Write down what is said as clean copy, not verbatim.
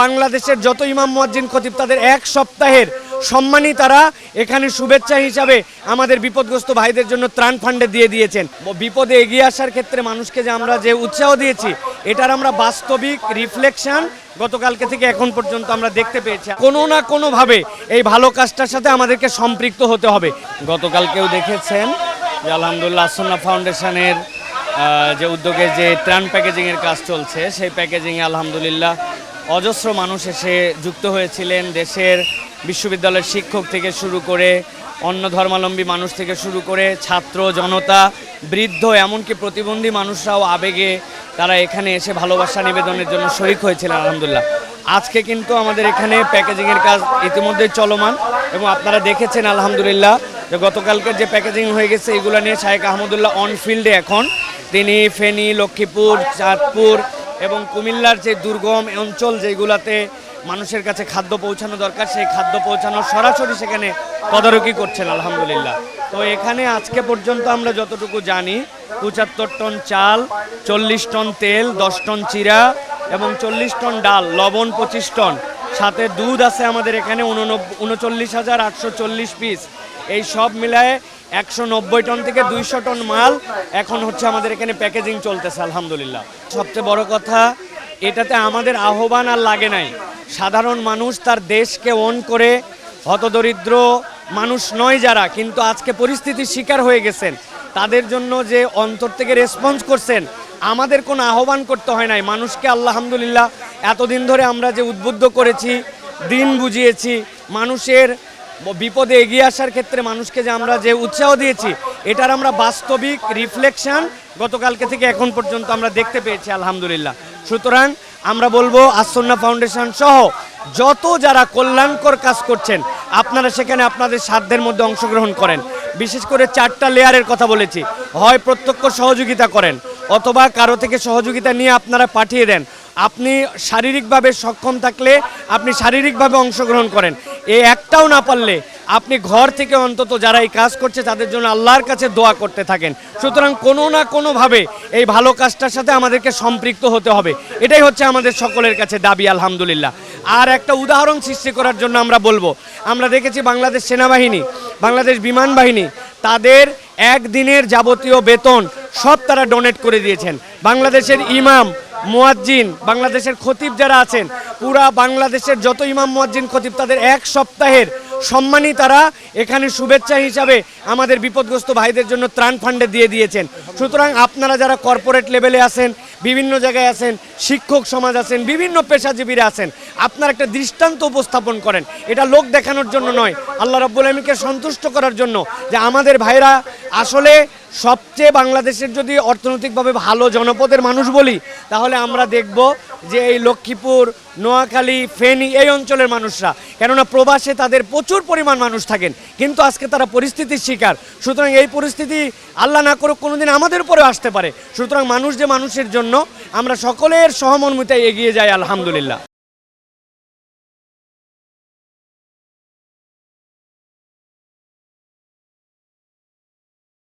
বাংলাদেশের যত ইমাম মুয়াজ্জিন খতিব তাদের এক সপ্তাহের সম্মানী তারা এখানে শুভেচ্ছা হিসাবে আমাদের বিপদগ্রস্ত ভাইদের জন্য ত্রাণ ফান্ডে দিয়ে দিয়েছেন। বিপদে এগিয়ে আসার ক্ষেত্রে মানুষকে যে আমরা যে উৎসাহ দিয়েছি এটার আমরা বাস্তবিক রিফ্লেকশন গতকালকে থেকে এখন পর্যন্ত আমরা দেখতে পেয়েছি। কোনো না কোনোভাবে এই ভালো কাজটার সাথে আমাদেরকে সম্পৃক্ত হতে হবে। গতকালকেও দেখেছেন যে আলহামদুলিল্লাহ আসন্না ফাউন্ডেশনের যে উদ্যোগে যে ত্রাণ প্যাকেজিংয়ের কাজ চলছে সেই প্যাকেজিংয়ে আলহামদুলিল্লাহ অজস্র মানুষ এসে যুক্ত হয়েছিলেন। দেশের বিশ্ববিদ্যালয়ের শিক্ষক থেকে শুরু করে অন্য ধর্মাবলম্বী মানুষ থেকে শুরু করে ছাত্র জনতা বৃদ্ধ এমনকি প্রতিবন্ধী মানুষরাও আবেগে তারা এখানে এসে ভালোবাসা নিবেদনের জন্য শরিক হয়েছিলেন আলহামদুলিল্লাহ। আজকে কিন্তু আমাদের এখানে প্যাকেজিংয়ের কাজ ইতিমধ্যেই চলমান এবং আপনারা দেখেছেন আলহামদুলিল্লাহ যে গতকালকের যে প্যাকেজিং হয়ে গেছে এগুলো নিয়ে শায়েখ আহমদুল্লাহ অন ফিল্ডে এখন তিনি ফেনী, লক্ষ্মীপুর, চাঁদপুর এবং কুমিল্লার যে দুর্গম অঞ্চল যেগুলোতে মানুষের কাছে খাদ্য পৌঁছানো দরকার সেই খাদ্য পৌঁছানো সরাসরি সেখানে তদারকি করছেন আলহামদুলিল্লাহ। তো এখানে আজকে পর্যন্ত আমরা যতটুকু জানি ৭৫ টন চাল, ৪০ টন তেল, ১০ টন চিরা এবং ৪০ টন ডাল, লবণ ২৫ টন, সাথে দুধ আছে আমাদের এখানে ৩৯,৮৪০ পিস। এই সব মিলায়ে ১৯০ টন থেকে ২০০ টন মাল এখন হচ্ছে আমাদের এখানে প্যাকেজিং চলতেছে আলহামদুলিল্লাহ। সবচেয়ে বড় কথা এটাতে আমাদের আহ্বান আর লাগে নাই। সাধারণ মানুষ তার দেশকে ওন করে হতদরিদ্র মানুষ নয় যারা, কিন্তু আজকে পরিস্থিতির শিকার হয়ে গেছেন তাদের জন্য যে অন্তর থেকে রেসপন্স করছেন, আমাদের কোনো আহ্বান করতে হয় নাই। মানুষকে আলহামদুলিল্লাহ এতদিন ধরে আমরা যে উদ্বুদ্ধ করেছি, দিন বুঝিয়েছি, মানুষের বিপদে এগিয়ে আসার ক্ষেত্রে মানুষকে যে আমরা যে উৎসাহ দিয়েছি এটার আমরা বাস্তবিক রিফ্লেকশন গতকালকে থেকে এখন পর্যন্ত আমরা দেখতে পেয়েছি আলহামদুলিল্লাহ। সুতরাং আমরা বলবো আসন্না ফাউন্ডেশন সহ যত যারা কল্যাণকর কাজ করছেন আপনারা সেখানে আপনাদের সাধ্যের মধ্যে অংশগ্রহণ করেন। বিশেষ করে 4টা লেয়ারের কথা বলেছি, হয় প্রত্যক্ষ সহযোগিতা করেন অথবা কারো থেকে সহযোগিতা নিয়ে আপনারা পাঠিয়ে দেন। আপনি শারীরিকভাবে সক্ষম থাকলে আপনি শারীরিকভাবে অংশগ্রহণ করেন। এই একটাও না পারলে আপনি ঘর থেকে অন্তত যারা এই কাজ করছে তাদের জন্য আল্লাহর কাছে দোয়া করতে থাকেন। সুতরাং কোনো না কোনোভাবে এই ভালো কাজটার সাথে আমাদেরকে সম্পৃক্ত হতে হবে, এটাই হচ্ছে আমাদের সকলের কাছে দাবি আলহামদুলিল্লাহ। আর একটা উদাহরণ সৃষ্টি করার জন্য আমরা বলবো, আমরা দেখেছি বাংলাদেশ সেনাবাহিনী, বাংলাদেশ বিমান বাহিনী তাদের একদিনের যাবতীয় বেতন সব তারা ডোনেট করে দিয়েছেন। বাংলাদেশের ইমাম মুয়াজ্জিন, বাংলাদেশের খতিব যারা আছেন, পুরা বাংলাদেশের যত ইমাম মুয়াজ্জিন খতিব তাদের এক সপ্তাহের সম্মানী তারা এখানে শুভেচ্ছা হিসাবে আমাদের বিপদগ্রস্ত ভাইদের জন্য ত্রাণ ফান্ডে দিয়ে দিয়েছেন। সুতরাং আপনারা যারা কর্পোরেট লেভেলে আছেন, বিভিন্ন জায়গায় আছেন, শিক্ষক সমাজ আছেন, বিভিন্ন পেশাজীবীরা আছেন, আপনারা একটা দৃষ্টান্ত উপস্থাপন করেন। এটা লোক দেখানোর জন্য নয়, আল্লাহ রাব্বুল আলামিনকে সন্তুষ্ট করার জন্য যে আমাদের ভাইরা আসলে সবচেয়ে বাংলাদেশের যদি অর্থনৈতিকভাবে ভালো জনপদের মানুষ বলি তাহলে আমরা দেখব যে এই লক্ষ্মীপুর, নোয়াখালী, ফেনী এই অঞ্চলের মানুষরা, কেননা প্রবাসে তাদের প্রচুর পরিমাণ মানুষ থাকেন, কিন্তু আজকে তারা পরিস্থিতির শিকার। সুতরাং এই পরিস্থিতি আল্লাহ না করুক কোনোদিন আমাদের উপরেও আসতে পারে। সুতরাং মানুষ যে মানুষের জন্য আমরা সকলের সহমর্মিতায় এগিয়ে যাই আলহামদুলিল্লাহ।